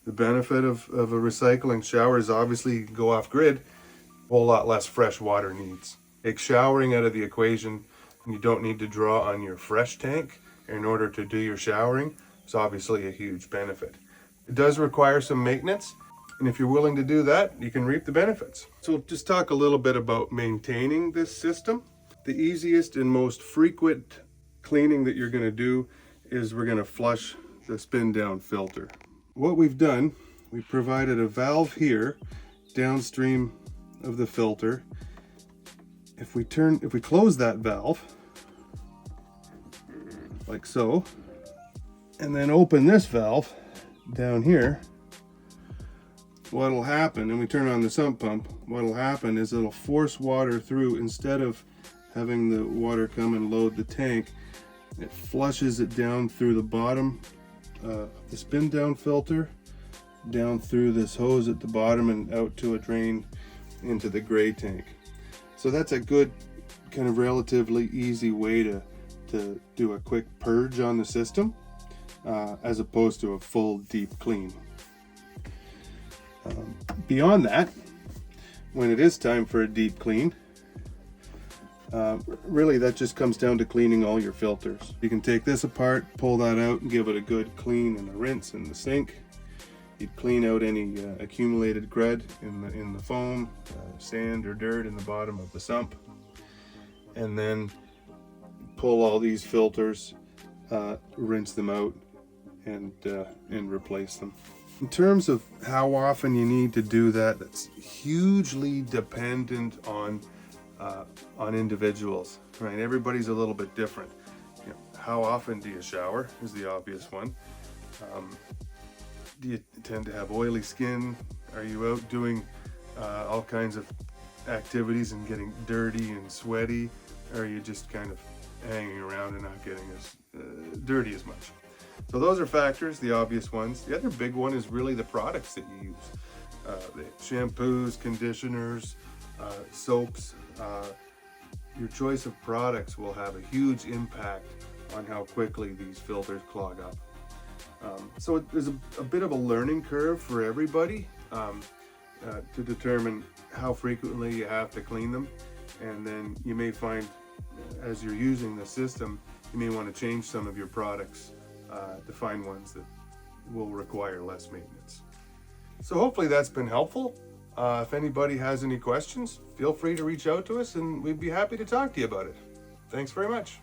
The benefit of a recycling shower is obviously you can go off grid, a whole lot less fresh water needs. Take showering out of the equation, and you don't need to draw on your fresh tank in order to do your showering. It's obviously a huge benefit. It does require some maintenance, and if you're willing to do that, you can reap the benefits. So we'll just talk a little bit about maintaining this system. The easiest and most frequent cleaning that you're going to do is we're going to flush the spin down filter. What we've done, we provided a valve here downstream of the filter. If we close that valve like so, and then open this valve down here, what'll happen, and we turn on the sump pump, what'll happen is it'll force water through. Instead of having the water come and load the tank, it flushes it down through the bottom, the spin down filter, down through this hose at the bottom and out to a drain into the gray tank. So that's a good kind of relatively easy way to do a quick purge on the system, as opposed to a full deep clean. Beyond that, when it is time for a deep clean, really that just comes down to cleaning all your filters. You can take this apart, pull that out, and give it a good clean and a rinse in the sink. You'd clean out any accumulated crud in the foam, sand or dirt in the bottom of the sump, and then pull all these filters, rinse them out, and replace them. In terms of how often you need to do that, that's hugely dependent on individuals, right? Everybody's a little bit different. You know, how often do you shower is the obvious one. Do you tend to have oily skin? Are you out doing all kinds of activities and getting dirty and sweaty? Or are you just kind of hanging around and not getting as dirty as much? So those are factors, the obvious ones. The other big one is really the products that you use. The shampoos, conditioners, soaps. Your choice of products will have a huge impact on how quickly these filters clog up. So there's a bit of a learning curve for everybody to determine how frequently you have to clean them. And then you may find, as you're using the system, you may want to change some of your products to find ones that will require less maintenance. So hopefully that's been helpful. If anybody has any questions, feel free to reach out to us and we'd be happy to talk to you about it. Thanks very much.